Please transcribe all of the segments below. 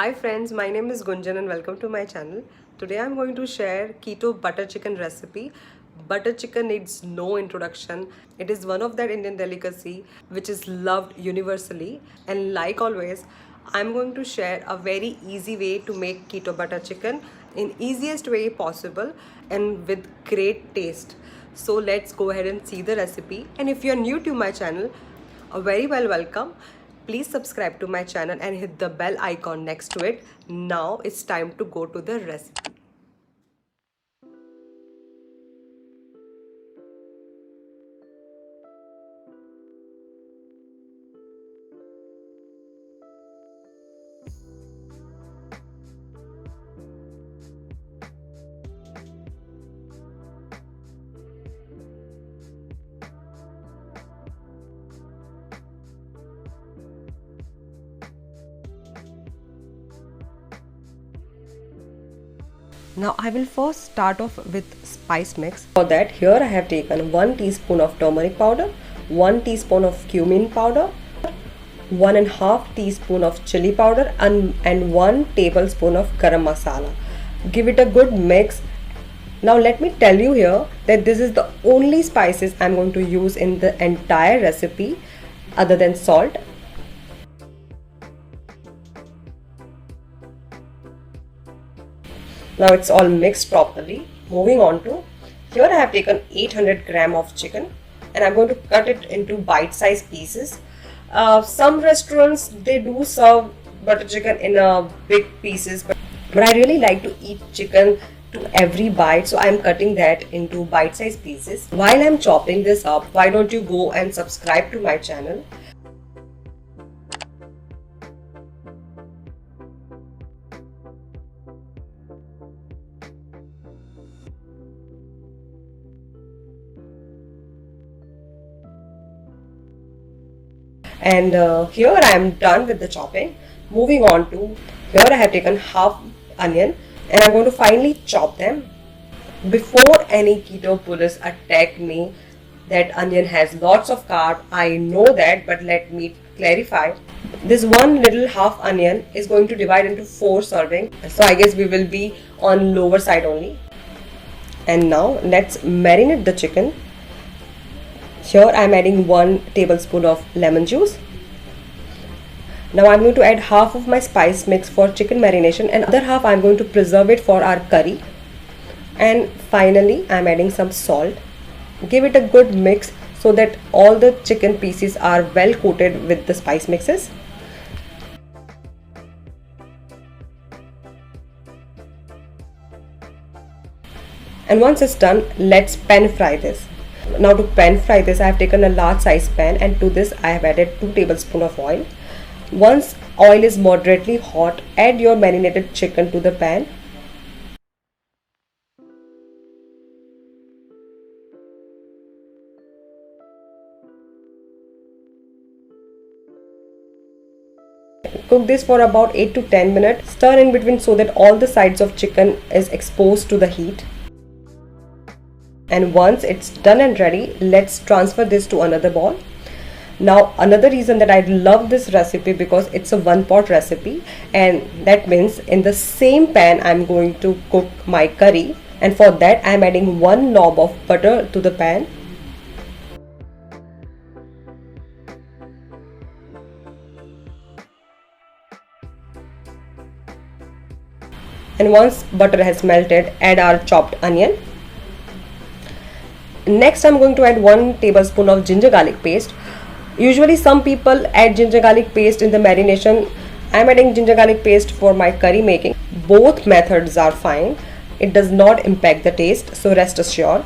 Hi friends, my name is Gunjan and welcome to my channel. Today I'm going to share Keto Butter Chicken recipe. Butter chicken needs no introduction. It is one of that Indian delicacy which is loved universally, and like always, I'm going to share a very easy way to make keto butter chicken in easiest way possible and with great taste. So let's go ahead and see the recipe. And if you're new to my channel, a very welcome. Please subscribe to my channel and hit the bell icon next to it. Now it's time to go to the recipe. Now I will first start off with spice mix. For that, here I have taken 1 teaspoon of turmeric powder, 1 teaspoon of cumin powder, 1.5 teaspoon of chili powder and 1 tablespoon of garam masala. Give it a good mix. Now let me tell you here that this is the only spices I'm going to use in the entire recipe other than salt. Now it's all mixed properly. Moving on to, here I have taken 800 gram of chicken and I'm going to cut it into bite-sized pieces. Some restaurants, they do serve butter chicken in big pieces, but I really like to eat chicken to every bite, so I'm cutting that into bite-sized pieces. While I'm chopping this up, why don't you go and subscribe to my channel? And here I am done with the chopping. Moving on to, here I have taken half onion and I'm going to finely chop them. Before any keto police attack me that onion has lots of carb, I know that, but let me clarify. This one little half onion is going to divide into 4 serving, so I guess we will be on lower side only. And now let's marinate the chicken. Here I am adding 1 tablespoon of lemon juice. Now I am going to add half of my spice mix for chicken marination and other half I am going to preserve it for our curry. And finally I am adding some salt. Give it a good mix so that all the chicken pieces are well coated with the spice mixes. And once it's done, let's pan fry this. Now to pan fry this, I have taken a large size pan and to this I have added 2 tablespoons of oil. Once oil is moderately hot, add your marinated chicken to the pan. Cook this for about 8 to 10 minutes. Stir in between so that all the sides of chicken is exposed to the heat. And once it's done and ready, let's transfer this to another bowl. Now another reason that I love this recipe because it's a one pot recipe, and that means in the same pan I'm going to cook my curry, and for that I'm adding 1 knob of butter to the pan. And once butter has melted, add our chopped onion. Next I'm going to add 1 tablespoon of ginger garlic paste. Usually some people add ginger garlic paste in the marination. I'm adding ginger garlic paste for my curry making. Both methods are fine. It does not impact the taste, so rest assured.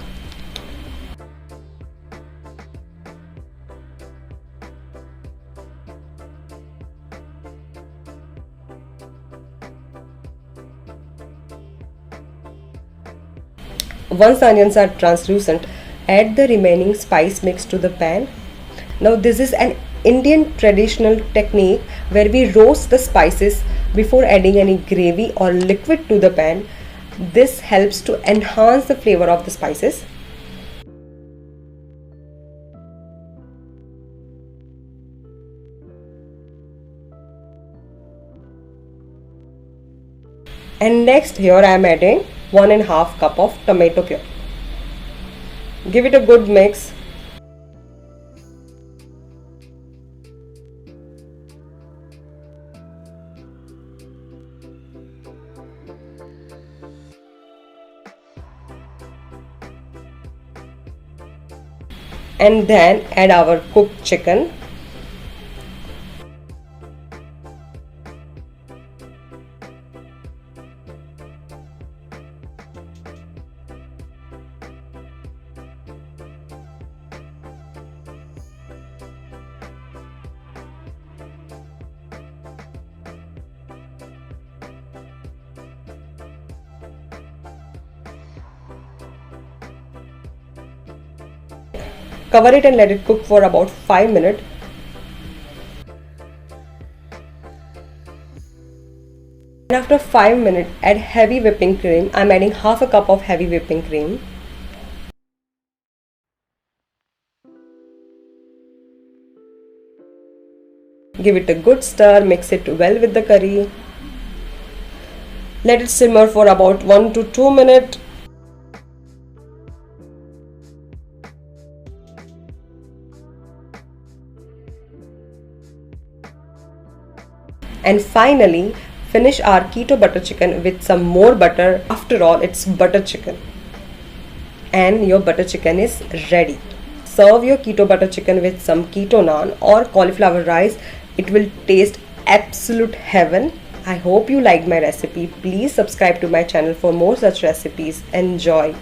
Once the onions are translucent, add the remaining spice mix to the pan. Now this is an Indian traditional technique where we roast the spices before adding any gravy or liquid to the pan. This helps to enhance the flavor of the spices. And next here I am adding 1.5 cup of tomato puree. Give it a good mix. And then add our cooked chicken. Cover it and let it cook for about 5 minutes. And after 5 minutes, add heavy whipping cream. I'm adding half a cup of heavy whipping cream. Give it a good stir, mix it well with the curry. Let it simmer for about 1 to 2 minutes. And finally, finish our keto butter chicken with some more butter. After all, it's butter chicken. And your butter chicken is ready. Serve your keto butter chicken with some keto naan or cauliflower rice. It will taste absolute heaven. I hope you liked my recipe. Please subscribe to my channel for more such recipes. Enjoy.